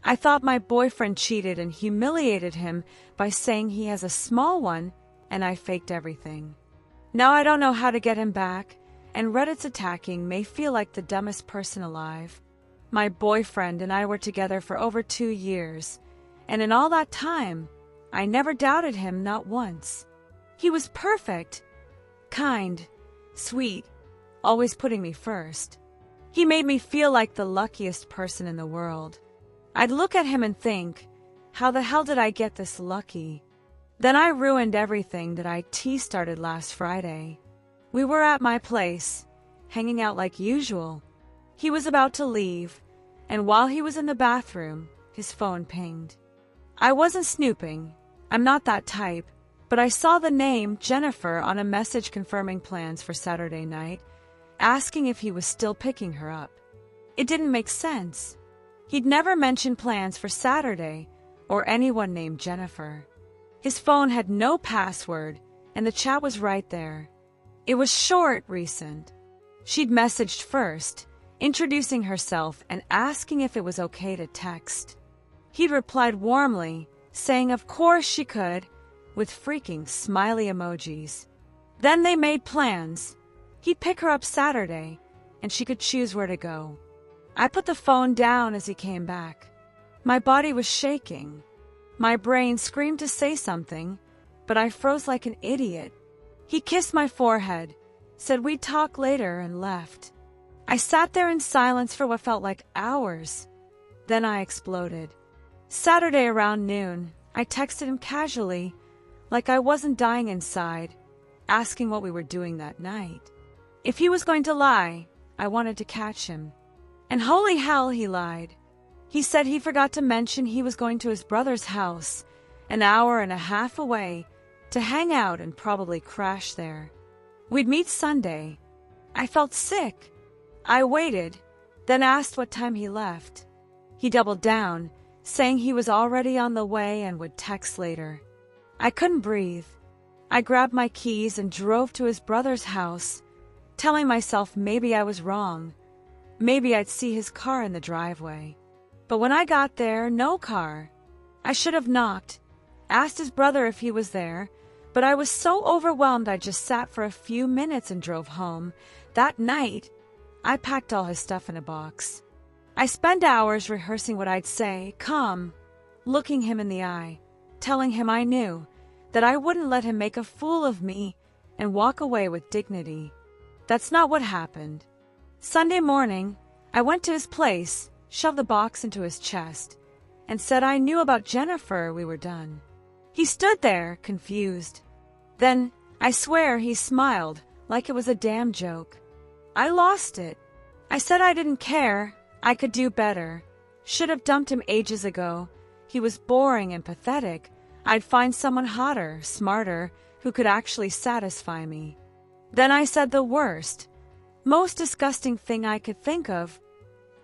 I thought my boyfriend cheated and humiliated him by saying he has a small one, and I faked everything. Now I don't know how to get him back, and Reddit's attacking may feel like the dumbest person alive. My boyfriend and I were together for over 2 years, and in all that time, I never doubted him, not once. He was perfect, kind, sweet, always putting me first. He made me feel like the luckiest person in the world. I'd look at him and think, how the hell did I get this lucky? Then I ruined everything that I started last Friday. We were at my place, hanging out like usual. He was about to leave, and while he was in the bathroom, his phone pinged. I wasn't snooping. I'm not that type, but I saw the name Jennifer on a message confirming plans for Saturday night, asking if he was still picking her up. It didn't make sense. He'd never mentioned plans for Saturday or anyone named Jennifer. His phone had no password, and the chat was right there. It was short, recent. She'd messaged first, introducing herself and asking if it was okay to text. He'd replied warmly, saying of course she could, with freaking smiley emojis. Then they made plans. He'd pick her up Saturday, and she could choose where to go. I put the phone down as he came back. My body was shaking. My brain screamed to say something, but I froze like an idiot. He kissed my forehead, said we'd talk later, and left. I sat there in silence for what felt like hours. Then I exploded. Saturday around noon, I texted him casually, like I wasn't dying inside, asking what we were doing that night. If he was going to lie, I wanted to catch him. And holy hell, he lied. He said he forgot to mention he was going to his brother's house, an hour and a half away, to hang out and probably crash there. We'd meet Sunday. I felt sick. I waited, then asked what time he left. He doubled down, saying he was already on the way and would text later. I couldn't breathe. I grabbed my keys and drove to his brother's house, telling myself maybe I was wrong. Maybe I'd see his car in the driveway. But when I got there, no car. I should have knocked, asked his brother if he was there, but I was so overwhelmed I just sat for a few minutes and drove home. That night, I packed all his stuff in a box. I spent hours rehearsing what I'd say, calm, looking him in the eye, telling him I knew that I wouldn't let him make a fool of me and walk away with dignity. That's not what happened. Sunday morning, I went to his place, shoved the box into his chest, and said I knew about Jennifer. We were done. He stood there, confused. Then, I swear, he smiled like it was a damn joke. I lost it. I said I didn't care. I could do better. Should have dumped him ages ago. He was boring and pathetic. I'd find someone hotter, smarter, who could actually satisfy me. Then I said the worst, most disgusting thing I could think of.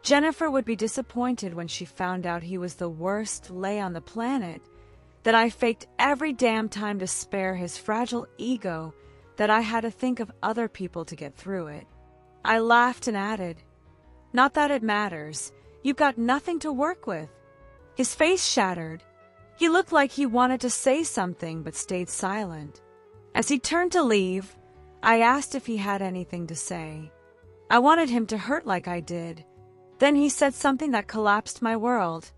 Jennifer would be disappointed when she found out he was the worst lay on the planet, that I faked every damn time to spare his fragile ego, that I had to think of other people to get through it. I laughed and added, "Not that it matters. You've got nothing to work with." His face shattered. He looked like he wanted to say something but stayed silent. As he turned to leave, I asked if he had anything to say. I wanted him to hurt like I did. Then he said something that collapsed my world.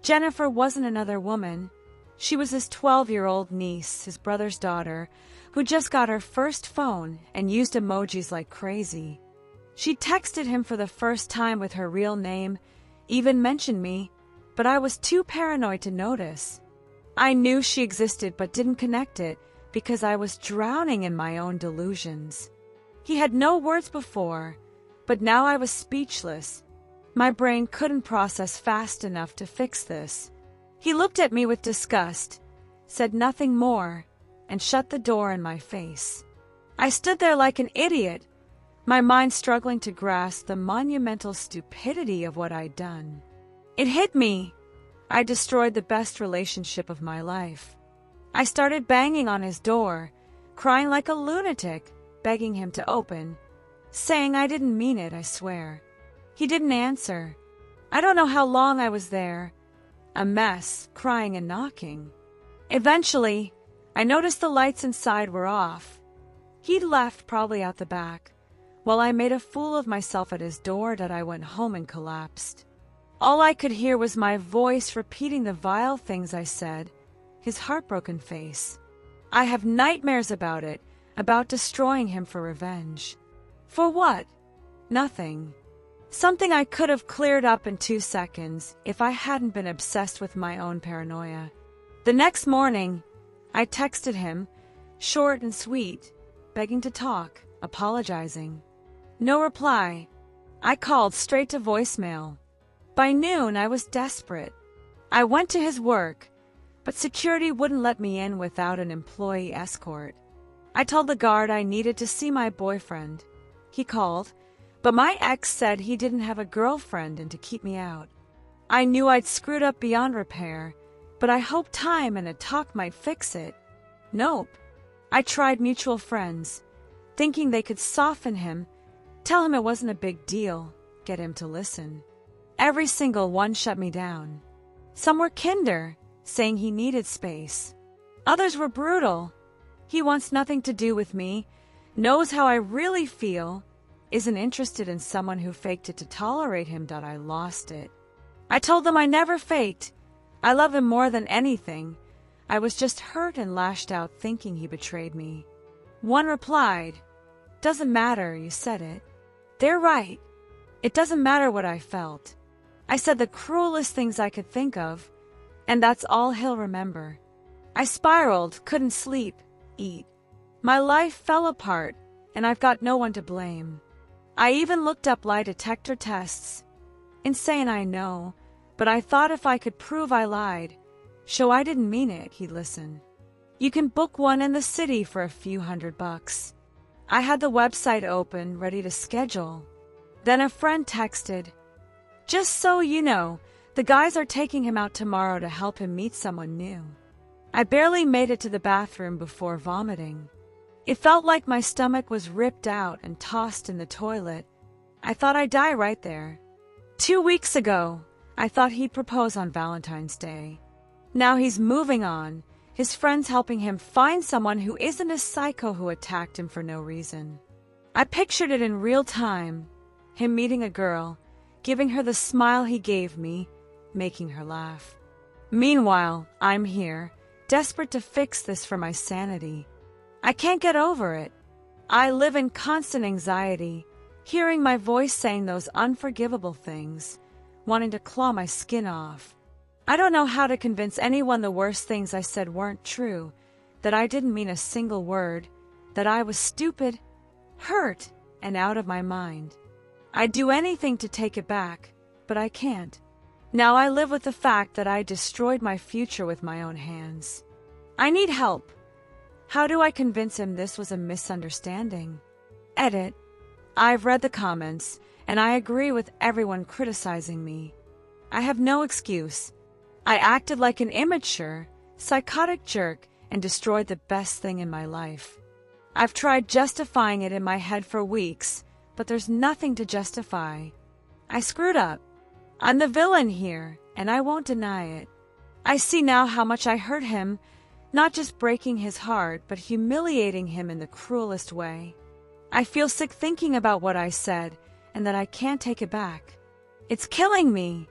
Jennifer wasn't another woman. She was his 12-year-old niece, his brother's daughter, who just got her first phone and used emojis like crazy. She texted him for the first time with her real name, even mentioned me, but I was too paranoid to notice. I knew she existed but didn't connect it because I was drowning in my own delusions. He had no words before, but now I was speechless. My brain couldn't process fast enough to fix this. He looked at me with disgust, said nothing more, and shut the door in my face. I stood there like an idiot, my mind struggling to grasp the monumental stupidity of what I'd done. It hit me. I destroyed the best relationship of my life. I started banging on his door, crying like a lunatic, begging him to open, saying I didn't mean it, I swear. He didn't answer. I don't know how long I was there, a mess, crying and knocking. Eventually, I noticed the lights inside were off. He'd left, probably out the back, while I made a fool of myself at his door that I went home and collapsed. All I could hear was my voice repeating the vile things I said, his heartbroken face. I have nightmares about it, about destroying him for revenge. For what? Nothing. Something I could have cleared up in 2 seconds if I hadn't been obsessed with my own paranoia. The next morning, I texted him, short and sweet, begging to talk, apologizing. No reply. I called straight to voicemail. By noon, I was desperate. I went to his work, but security wouldn't let me in without an employee escort. I told the guard I needed to see my boyfriend. He called, but my ex said he didn't have a girlfriend and to keep me out. I knew I'd screwed up beyond repair, but I hoped time and a talk might fix it. Nope. I tried mutual friends, thinking they could soften him, tell him it wasn't a big deal, get him to listen. Every single one shut me down. Some were kinder, saying he needed space. Others were brutal. He wants nothing to do with me, knows how I really feel, isn't interested in someone who faked it to tolerate him. I lost it. I told them I never faked. I love him more than anything. I was just hurt and lashed out thinking he betrayed me. One replied, "Doesn't matter, you said it." They're right. It doesn't matter what I felt. I said the cruelest things I could think of, and that's all he'll remember. I spiraled, couldn't sleep, eat. My life fell apart, and I've got no one to blame. I even looked up lie detector tests. Insane, I know, but I thought if I could prove I lied, show I didn't mean it, he'd listen. You can book one in the city for a few $100. I had the website open, ready to schedule. Then a friend texted, "Just so you know, the guys are taking him out tomorrow to help him meet someone new." I barely made it to the bathroom before vomiting. It felt like my stomach was ripped out and tossed in the toilet. I thought I'd die right there. 2 weeks ago, I thought he'd propose on Valentine's Day. Now he's moving on, his friends helping him find someone who isn't a psycho who attacked him for no reason. I pictured it in real time, him meeting a girl, giving her the smile he gave me, making her laugh. Meanwhile, I'm here, desperate to fix this for my sanity. I can't get over it. I live in constant anxiety, hearing my voice saying those unforgivable things, wanting to claw my skin off. I don't know how to convince anyone the worst things I said weren't true, that I didn't mean a single word, that I was stupid, hurt, and out of my mind. I'd do anything to take it back, but I can't. Now I live with the fact that I destroyed my future with my own hands. I need help. How do I convince him this was a misunderstanding? Edit. I've read the comments, and I agree with everyone criticizing me. I have no excuse. I acted like an immature, psychotic jerk and destroyed the best thing in my life. I've tried justifying it in my head for weeks, but there's nothing to justify. I screwed up. I'm the villain here, and I won't deny it. I see now how much I hurt him, not just breaking his heart, but humiliating him in the cruelest way. I feel sick thinking about what I said, and that I can't take it back. It's killing me.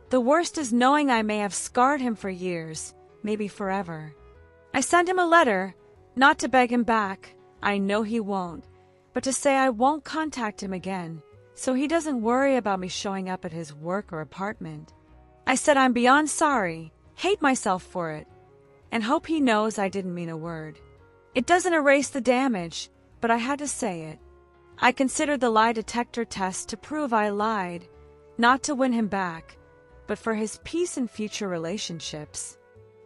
The worst is knowing I may have scarred him for years, maybe forever. I sent him a letter, not to beg him back, I know he won't, but to say I won't contact him again, so he doesn't worry about me showing up at his work or apartment. I said I'm beyond sorry, hate myself for it, and hope he knows I didn't mean a word. It doesn't erase the damage, but I had to say it. I considered the lie detector test to prove I lied, not to win him back, but for his peace and future relationships.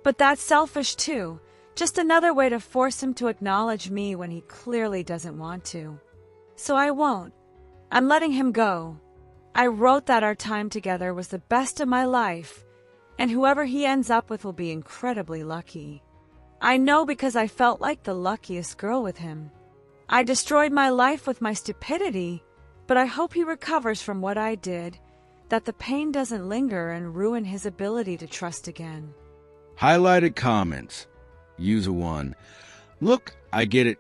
But that's selfish too, just another way to force him to acknowledge me when he clearly doesn't want to. So I won't. I'm letting him go. I wrote that our time together was the best of my life, and whoever he ends up with will be incredibly lucky. I know because I felt like the luckiest girl with him. I destroyed my life with my stupidity, but I hope he recovers from what I did, that the pain doesn't linger and ruin his ability to trust again. Highlighted comments. User 1. Look, I get it.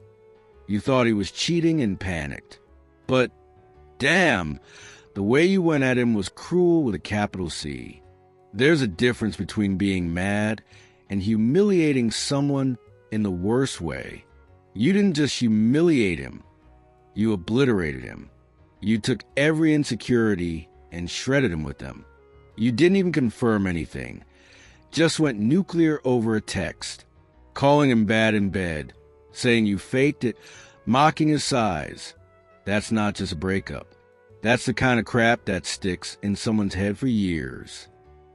You thought he was cheating and panicked. But, damn, the way you went at him was cruel with a capital C. There's a difference between being mad and humiliating someone in the worst way. You didn't just humiliate him. You obliterated him. You took every insecurity and shredded him with them. You didn't even confirm anything. Just went nuclear over a text, calling him bad in bed, saying you faked it, mocking his size. That's not just a breakup. That's the kind of crap that sticks in someone's head for years.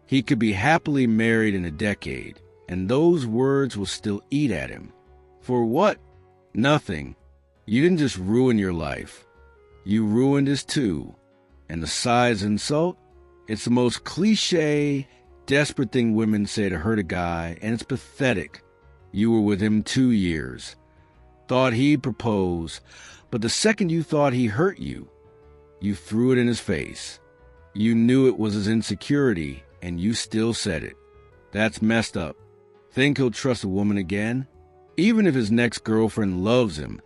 He could be happily married in a decade, and those words will still eat at him. For what? Nothing. You didn't just ruin your life. You ruined his too. And the size insult? It's the most cliche, desperate thing women say to hurt a guy, and it's pathetic. You were with him 2 years. Thought he'd propose, but the second you thought he hurt you, you threw it in his face. You knew it was his insecurity, and you still said it. That's messed up. Think he'll trust a woman again? Even if his next girlfriend loves him,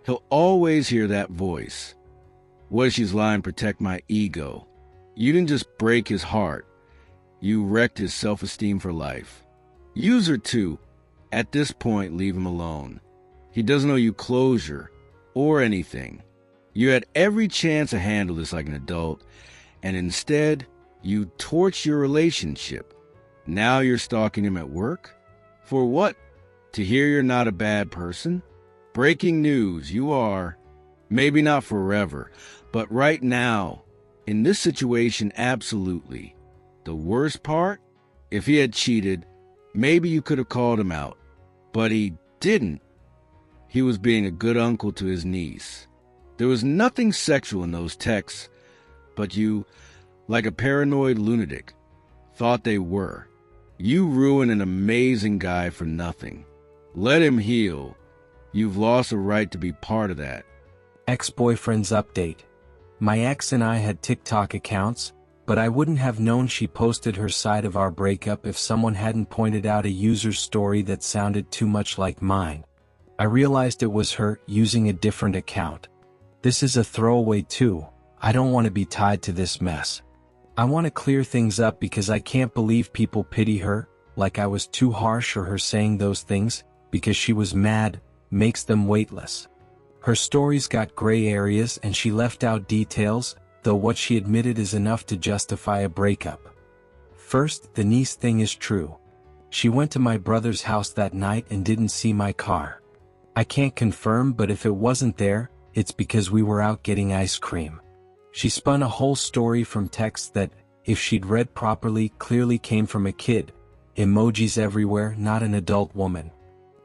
he'll always hear that voice. What if she's lying to protect my ego? You didn't just break his heart. You wrecked his self-esteem for life. User 2, at this point, leave him alone. He doesn't owe you closure or anything. You had every chance to handle this like an adult, and instead, you torched your relationship. Now you're stalking him at work? For what? To hear you're not a bad person? Breaking news, you are. Maybe not forever, but right now, in this situation, absolutely. The worst part? If he had cheated, maybe you could have called him out. But he didn't. He was being a good uncle to his niece. There was nothing sexual in those texts, but you, like a paranoid lunatic, thought they were. You ruined an amazing guy for nothing. Let him heal. You've lost a right to be part of that. Ex-boyfriend's update. My ex and I had TikTok accounts, but I wouldn't have known she posted her side of our breakup if someone hadn't pointed out a user's story that sounded too much like mine. I realized it was her using a different account. This is a throwaway too. I don't want to be tied to this mess. I want to clear things up because I can't believe people pity her, like I was too harsh, or her saying those things, because she was mad, makes them weightless. Her story's got gray areas and she left out details, though what she admitted is enough to justify a breakup. First, the niece thing is true. She went to my brother's house that night and didn't see my car. I can't confirm, but if it wasn't there, it's because we were out getting ice cream. She spun a whole story from text that, if she'd read properly, clearly came from a kid. Emojis everywhere, not an adult woman.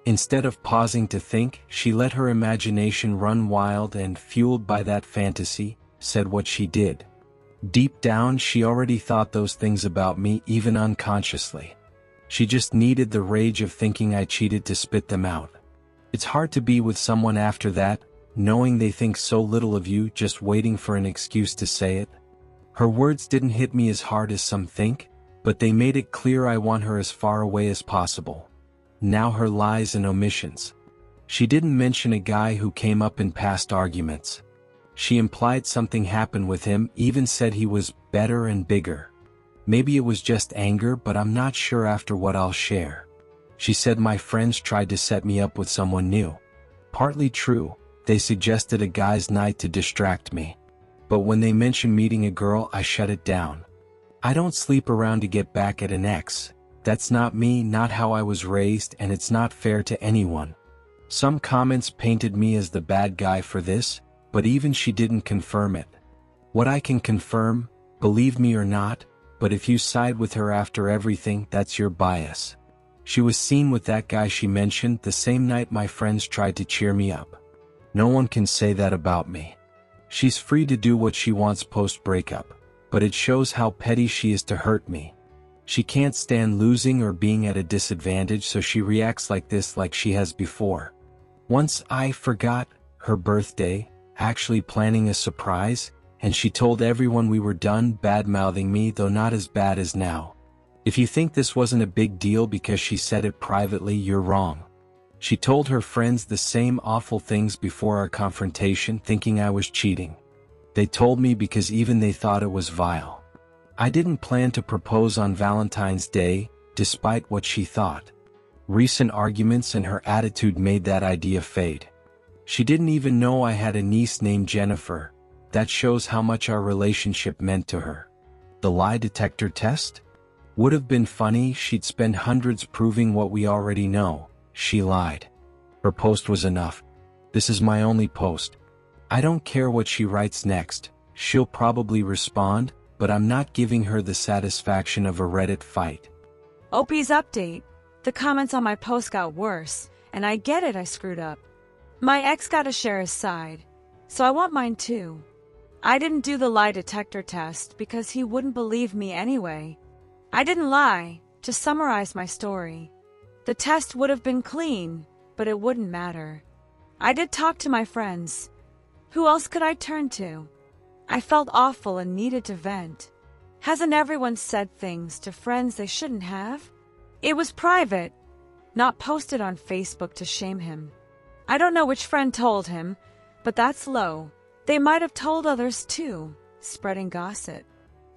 Instead of pausing to think, she let her imagination run wild and, fueled by that fantasy, said what she did. Deep down, she already thought those things about me, even unconsciously. She just needed the rage of thinking I cheated to spit them out. It's hard to be with someone after that, knowing they think so little of you, just waiting for an excuse to say it. Her words didn't hit me as hard as some think, but they made it clear I want her as far away as possible. Now her lies and omissions. She didn't mention a guy who came up in past arguments. She implied something happened with him, even said he was better and bigger. Maybe it was just anger, but I'm not sure after what I'll share. She said my friends tried to set me up with someone new. Partly true, they suggested a guy's night to distract me. But when they mentioned meeting a girl, I shut it down. I don't sleep around to get back at an ex. That's not me, not how I was raised, and it's not fair to anyone. Some comments painted me as the bad guy for this, but even she didn't confirm it. What I can confirm, believe me or not, but if you side with her after everything, that's your bias. She was seen with that guy she mentioned the same night my friends tried to cheer me up. No one can say that about me. She's free to do what she wants post-breakup, but it shows how petty she is to hurt me. She can't stand losing or being at a disadvantage, so she reacts like this like she has before. Once I forgot her birthday, actually planning a surprise, and she told everyone we were done bad-mouthing me, though not as bad as now. If you think this wasn't a big deal because she said it privately, you're wrong. She told her friends the same awful things before our confrontation, thinking I was cheating. They told me because even they thought it was vile. I didn't plan to propose on Valentine's Day, despite what she thought. Recent arguments and her attitude made that idea fade. She didn't even know I had a niece named Jennifer. That shows how much our relationship meant to her. The lie detector test? Would have been funny, she'd spend hundreds proving what we already know. She lied. Her post was enough. This is my only post. I don't care what she writes next. She'll probably respond, but I'm not giving her the satisfaction of a Reddit fight. Opie's update. The comments on my post got worse, and I get it, I screwed up. My ex got to share his side, so I want mine too. I didn't do the lie detector test because he wouldn't believe me anyway. I didn't lie, just summarize my story. The test would have been clean, but it wouldn't matter. I did talk to my friends. Who else could I turn to? I felt awful and needed to vent. Hasn't everyone said things to friends they shouldn't have? It was private, not posted on Facebook to shame him. I don't know which friend told him, but that's low. They might have told others too, spreading gossip.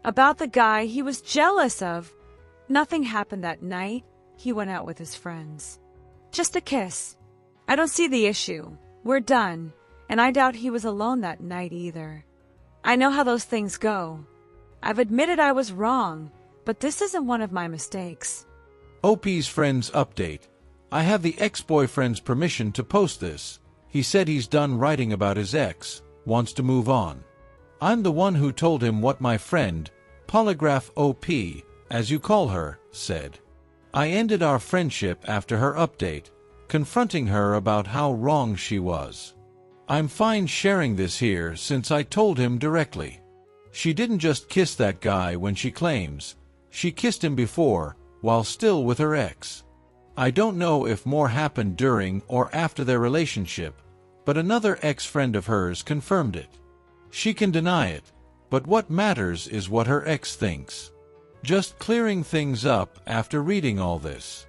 About the guy he was jealous of. Nothing happened that night. He went out with his friends. Just a kiss. I don't see the issue. We're done, and I doubt he was alone that night either. I know how those things go. I've admitted I was wrong, but this isn't one of my mistakes. OP's friends update. I have the ex-boyfriend's permission to post this. He said he's done writing about his ex, wants to move on. I'm the one who told him what my friend, Polygraph OP, as you call her, said. I ended our friendship after her update, confronting her about how wrong she was. I'm fine sharing this here since I told him directly. She didn't just kiss that guy when she claims. She kissed him before, while still with her ex. I don't know if more happened during or after their relationship, but another ex-friend of hers confirmed it. She can deny it, but what matters is what her ex thinks. Just clearing things up after reading all this.